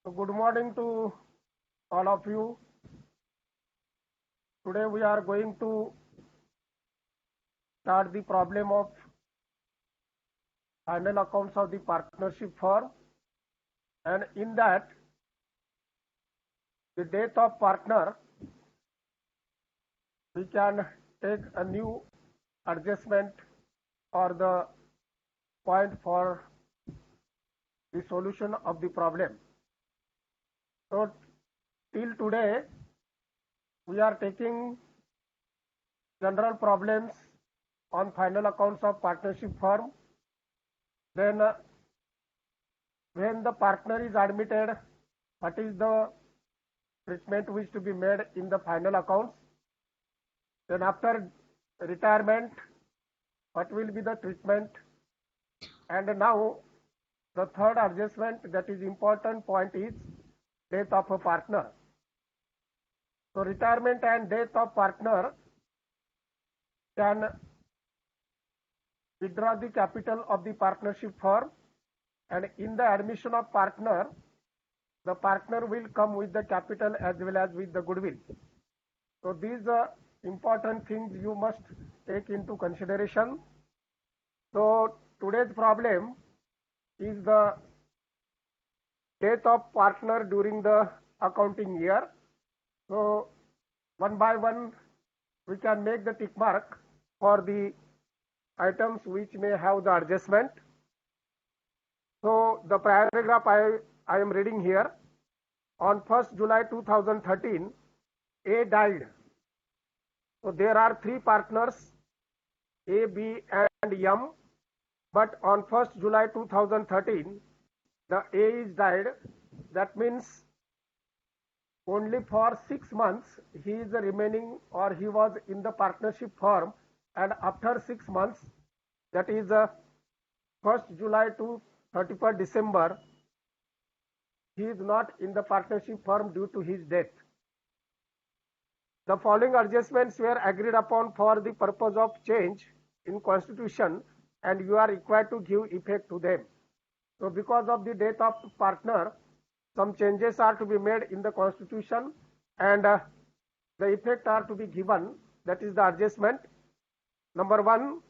So good morning to all of you. Today we are going to start the problem of final accounts of the partnership firm, and in that the death of partner, we can take a new adjustment or the point for the solution of the problem. So till today we are taking general problems on final accounts of partnership firm. Then when the partner is admitted, what is the treatment which to be made in the final accounts? Then after retirement, what will be the treatment? And now the third adjustment, that is important point, is death of a partner. So retirement and death of partner can withdraw the capital of the partnership firm, and in the admission of partner, the partner will come with the capital as well as with the goodwill. So these important things you must take into consideration. So today's problem is the death of partner during the accounting year. So one by one we can make the tick mark for the items which may have the adjustment. So the paragraph I am reading here. On 1st July 2013, A died. So there are three partners, A, B and M, but on 1st July 2013, the A is died. That means only for 6 months he is remaining, or he was in the partnership firm, and after 6 months, that is 1st July to 31st December, he is not in the partnership firm due to his death. The following adjustments were agreed upon for the purpose of change in constitution, and you are required to give effect to them. So because of the death of partner, some changes are to be made in the constitution, and the effect are to be given. That is the adjustment. Number one,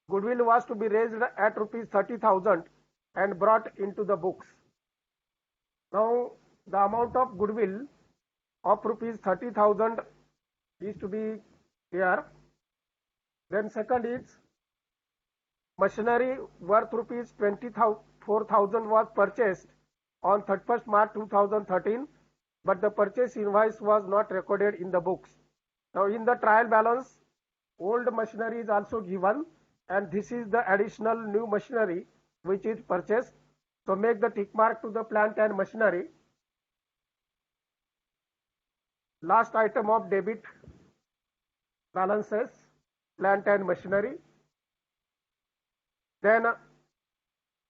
goodwill was to be raised at rupees 30,000 and brought into the books. Now the amount of goodwill of rupees 30,000 is to be there. Then second is machinery worth rupees 24,000 was purchased on 31st March 2013, but the purchase invoice was not recorded in the books. Now in the trial balance, old machinery is also given, and this is the additional new machinery which is purchased. So make the tick mark to the plant and machinery. Last item of debit balances, plant and machinery. Then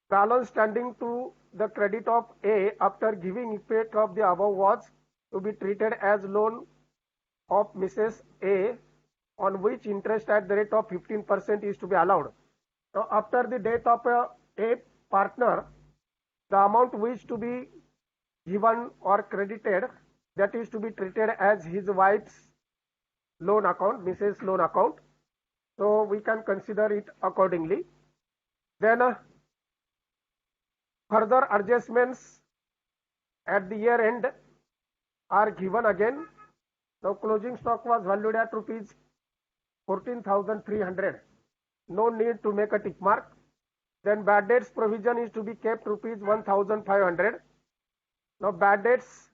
balance standing to the credit of A after giving effect of the above was to be treated as loan of Mrs. A, on which interest at the rate of 15% is to be allowed. Now after the death of a partner, the amount which to be given or credited, that is to be treated as his wife's loan account, Mrs. loan account. So we can consider it accordingly. Then further adjustments at the year end are given again. Now closing stock was valued at rupees 14,300. No need to make a tick mark. Then bad debts provision is to be kept rupees 1,500. Now bad debts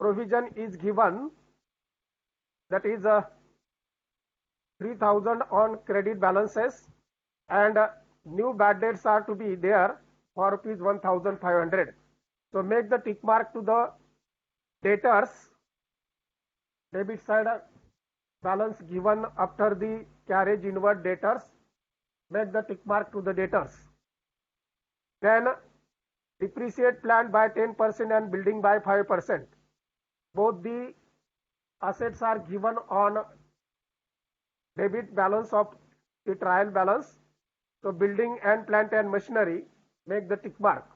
provision is given, that is 3,000 on credit balances, and new bad debts are to be there for rupees 1,500. So make the tick mark to the debtors, debit side balance given after the carriage inward debtors. Make the tick mark to the debtors. Then depreciate plant by 10% and building by 5%. Both the assets are given on debit balance of the trial balance. So building and plant and machinery, make the tick mark.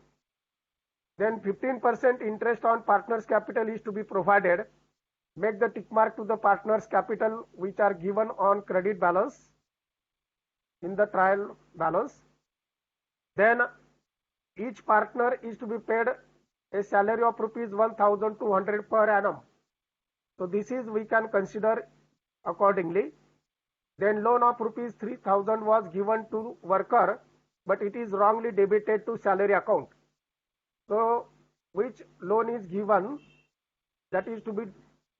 Then 15% interest on partner's capital is to be provided. Make the tick mark to the partner's capital which are given on credit balance in the trial balance. Then each partner is to be paid a salary of rupees 1,200 per annum. So this is we can consider accordingly. Then loan of rupees 3,000 was given to worker, but it is wrongly debited to salary account. So which loan is given that is to be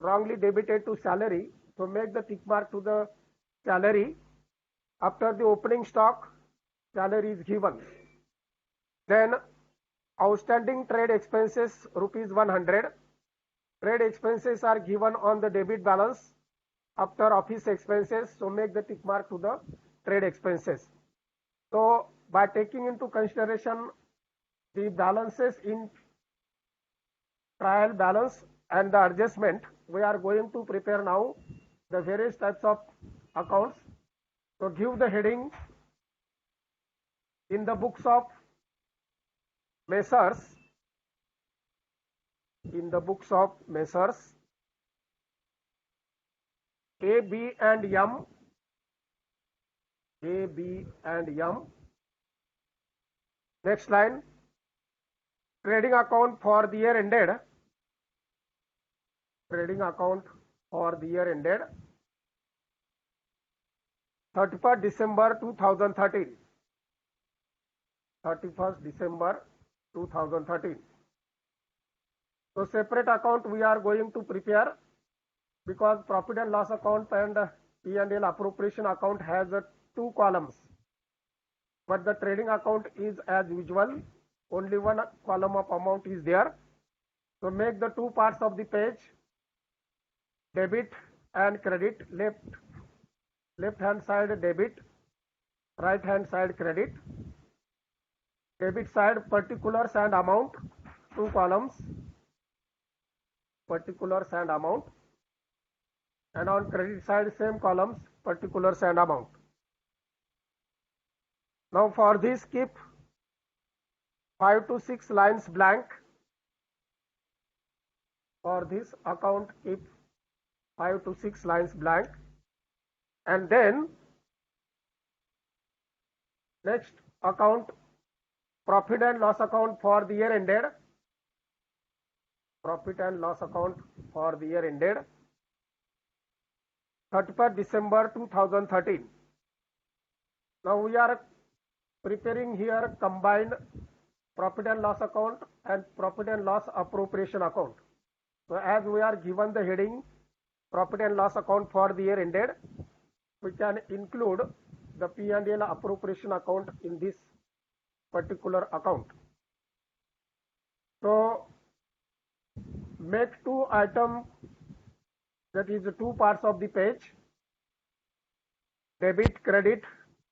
wrongly debited to salary? So make the tick mark to the salary. After the opening stock, salary is given. Then outstanding trade expenses rupees 100. Trade expenses are given on the debit balance after office expenses. So make the tick mark to the trade expenses. So by taking into consideration the balances in trial balance and the adjustment, we are going to prepare now the various types of accounts. So give the heading in the books of Messrs. In the books of Messrs. A, B and M. A, B and M. Next line. Trading account for the year ended. Trading account for the year ended 31st December 2013. 31st December 2013. So separate account we are going to prepare because profit and loss account and P&L appropriation account has two columns. But the trading account is as usual, only one column of amount is there. So make the two parts of the page, debit and credit, left hand side debit, right hand side credit. Debit side particulars and amount, two columns, particulars and amount, and on credit side same columns, particulars and amount. Now for this keep 5 to 6 lines blank. For this account keep 5 to 6 lines blank, and then next account, profit and loss account for the year ended. Profit and loss account for the year ended 31st December 2013. Now we are preparing here combined profit and loss account and profit and loss appropriation account. So as we are given the heading profit and loss account for the year ended, we can include the P&L appropriation account in this particular account. So make two items, that is two parts of the page, debit, credit,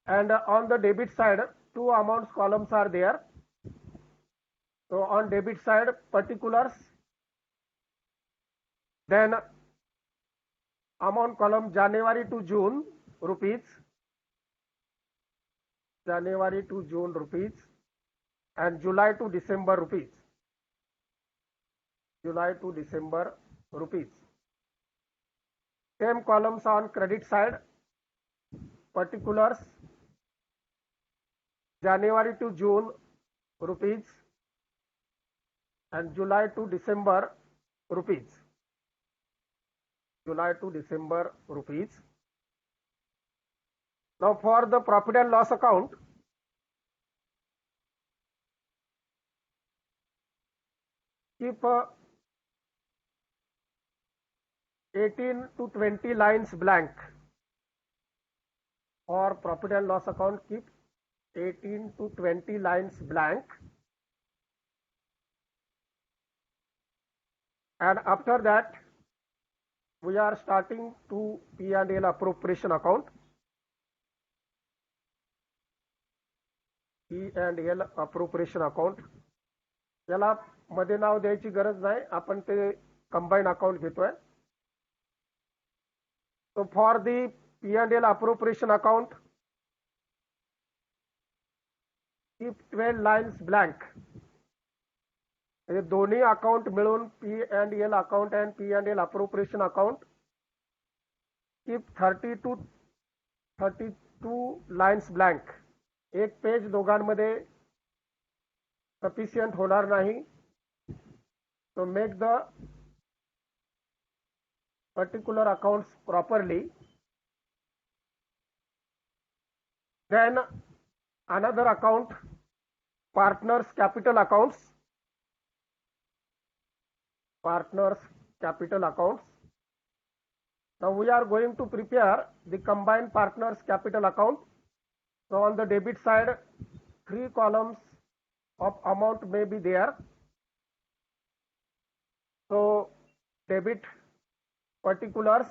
and on the debit side two amounts columns are there. So on debit side particulars, then amount column January to June rupees, January to June rupees, and July to December rupees, July to December rupees. Same columns on credit side, particulars January to June rupees and July to December rupees, July to December rupees. Now for the profit and loss account, keep 18 to 20 lines blank. For profit and loss account, keep 18 to 20 lines blank. And after that, we are starting to P&L appropriation account. P&L appropriation account. याला मध्ये नाव द्यायची गरज नाही, आपण ते combine account घेतोय. So for the P&L appropriation account, keep 12 lines blank. हे दोन्ही account मिळून P&L account and P&L appropriation account. Keep 32 lines blank. एक पेज दोघांमध्ये sufficient होणार नाही. So make the particular accounts properly. Then another account, partners capital accounts. Partners capital accounts. Now we are going to prepare the combined partners capital account. So on the debit side, 3 columns of amount may be there. So debit particulars,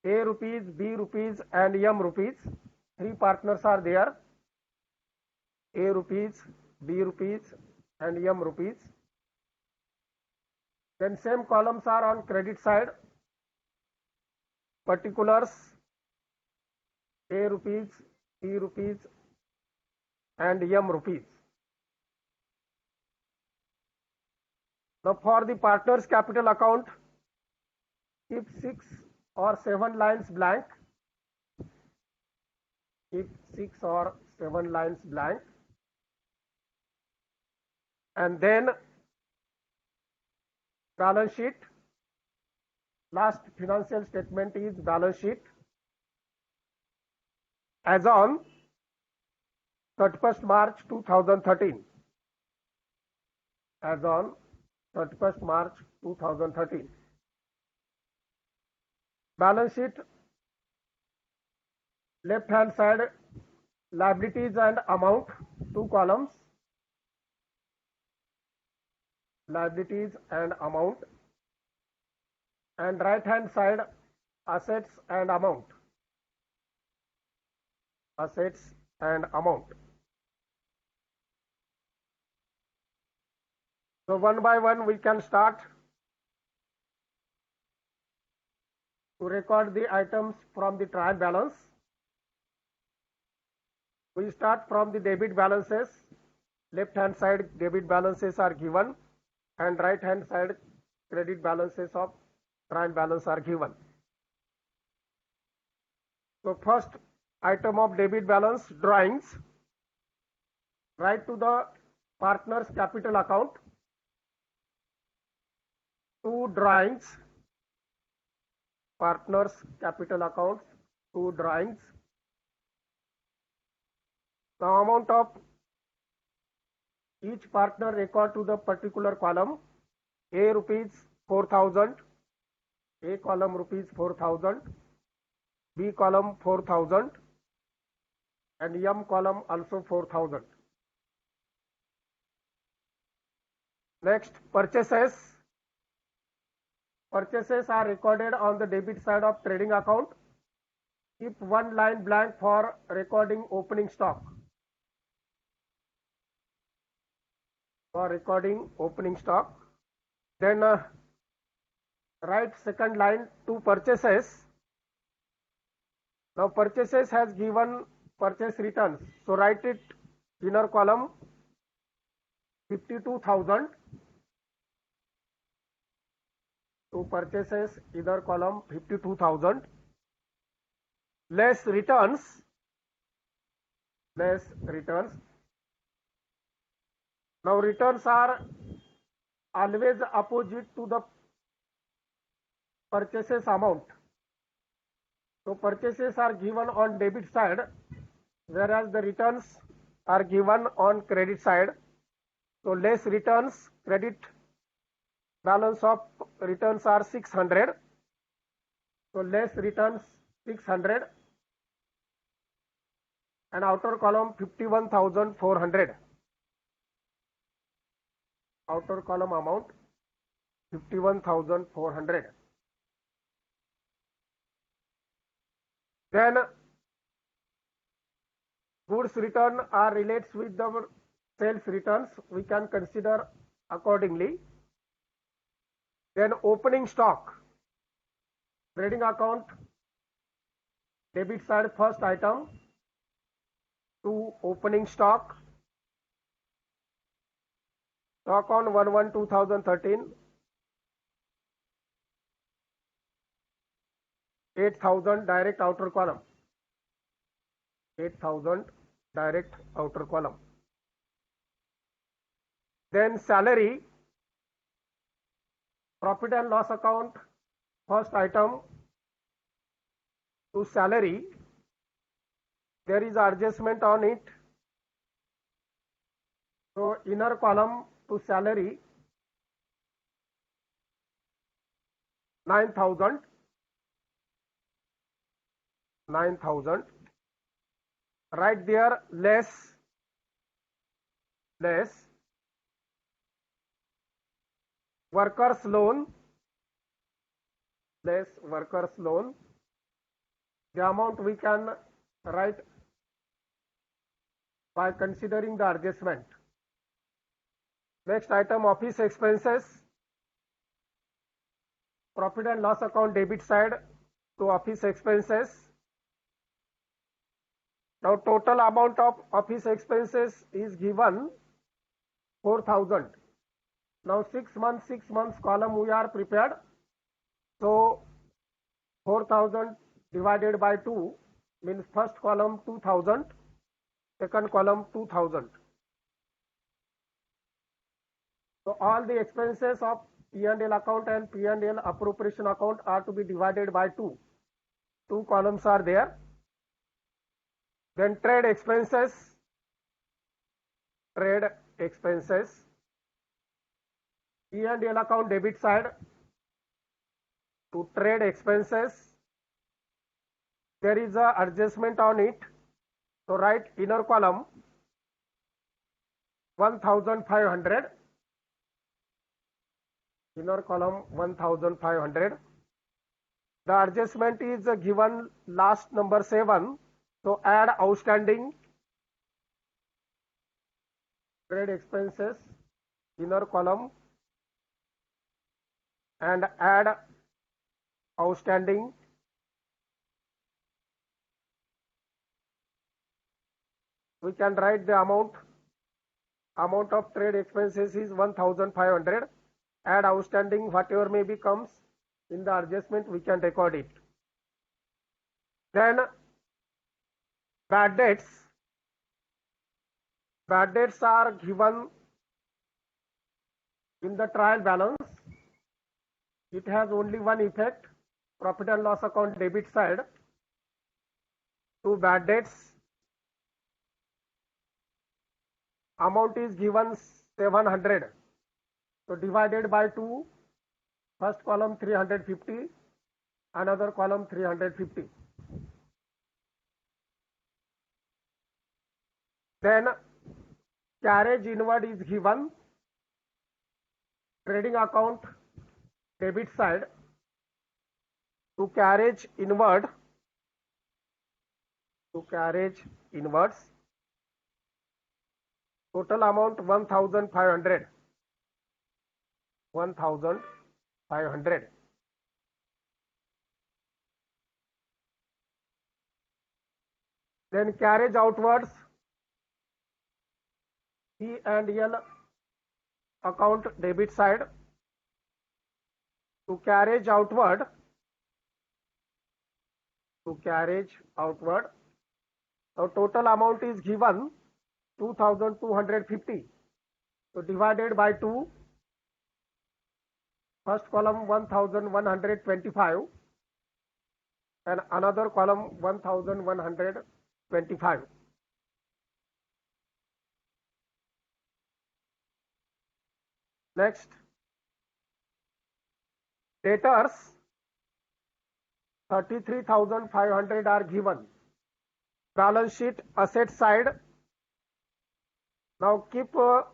A rupees, B rupees and M rupees. 3 partners are there. A rupees, B rupees and M rupees. Then same columns are on credit side. Particulars, A rupees, B rupees and M rupees. Now for the partners capital account, keep 6 or 7 lines blank. Keep 6 or 7 lines blank. And then balance sheet. Last financial statement is balance sheet. As on 31st March 2013. As on 31st March 2013. Balance sheet, left hand side, liabilities and amount, 2 columns. Liabilities and amount. And right hand side, assets and amount. Assets and amount. So one by one we can start to record the items from the trial balance. We start from the debit balances. Left hand side debit balances are given and right hand side credit balances of trial balance are given. So first item of debit balance, drawings. Write to the partners capital account 2 drawings. Partners capital accounts, 2 drawings. The amount of each partner record to the particular column. A rupees 4,000. A column rupees 4,000. B column 4,000. And M column also 4,000. Next, purchases. Purchases are recorded on the debit side of trading account. Keep 1 line blank for recording opening stock. For recording opening stock. Then write second line to purchases. Now purchases has given purchase returns. So write it inner column 52,000. To purchases either column 52,000 less returns. Now returns are always opposite to the purchases amount. So purchases are given on debit side whereas the returns are given on credit side. So less returns, credit balance of returns are 600. So less returns 600 and outer column 51,400. Outer column amount 51,400. Then goods return are relates with the sales returns. We can consider accordingly. Then opening stock. Trading account, debit side first item to opening stock. stock on 1/1/2013, 8,000 direct outer column, 8,000 direct outer column. Then salary, profit and loss account, first item to salary, there is adjustment on it. So inner column to salary, 9,000, 9,000. Right there, less workers loan, less workers loan. The amount we can write by considering the adjustment. Next item, office expenses, profit and loss account debit side to office expenses. Now total amount of office expenses is given 4,000. Now 6 months column we are prepared. So 4,000 divided by 2 means first column 2,000, second column 2,000. So all the expenses of P&L account and P&L appropriation account are to be divided by 2. 2 columns are there. Then trade expenses, P&L account debit side to trade expenses. There is a adjustment on it. So write inner column 1,500. Inner column 1,500. The adjustment is given last number 7. So add outstanding trade expenses, inner column, and add outstanding. We can write the amount of trade expenses is 1,500. Add outstanding, whatever may be comes in the adjustment, we can record it. Then bad debts are given in the trial balance. It has only one effect, profit and loss account debit side to bad debts. Amount is given 700. So divided by 2, first column 350, another column 350. Then carriage inward is given, trading account debit side to carriage inward, total amount 1,500. 1,500. Then carriage outwards, P&L account debit side to carriage outward, Now total amount is given 2,250. So divided by 2, first column 1,125 and another column 1,125. Next, debtors 33,500 are given. Balance sheet asset side. Now keep 5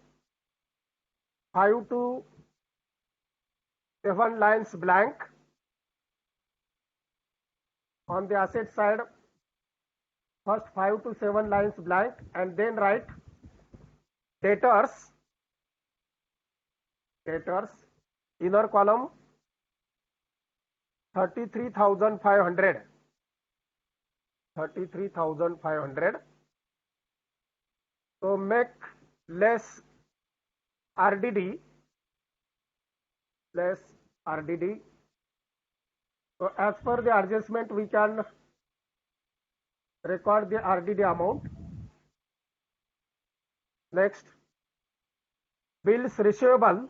to 7 lines blank. On the asset side, first 5 to 7 lines blank and then write debtors, inner column 33,500. So make less RDD less RDD. So as per the adjustment, we can record the RDD amount. Next, bills receivable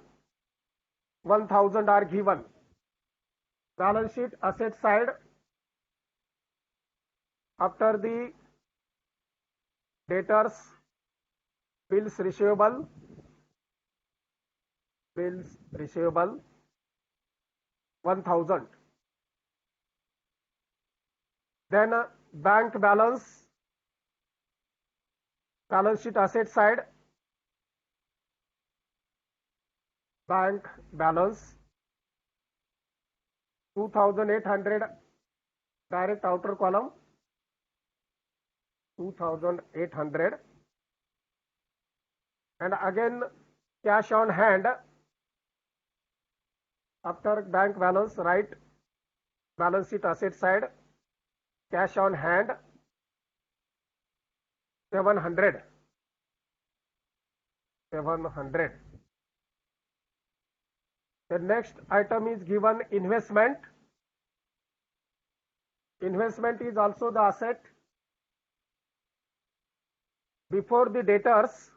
1000 are given. Balance sheet asset side, after the debtors, bills receivable 1000. Then bank balance sheet asset side, bank balance 2800 direct outer column 2800, and again cash on hand. After bank balance, write balance sheet asset side, cash on hand 700. The next item is given investment. Investment is also the asset. Before the debtors,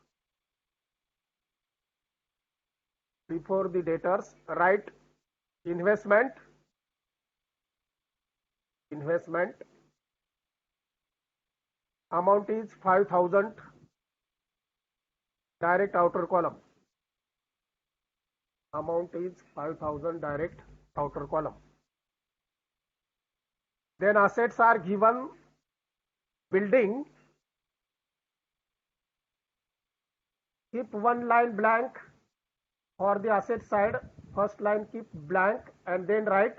write investment amount is 5000 direct outer column. Amount is 5000 direct outer column. Then assets are given. Building, keep one line blank for the asset side. First line keep blank and then write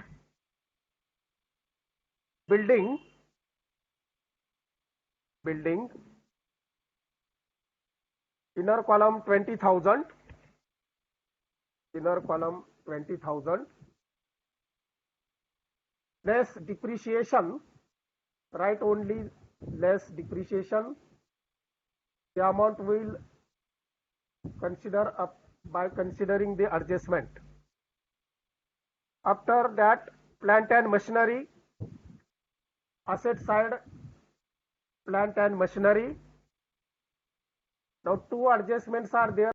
building inner column 20,000, less depreciation, write only less depreciation. The amount will consider up by considering the adjustment. After that, plant and machinery, asset side, plant and machinery. Now two adjustments are there.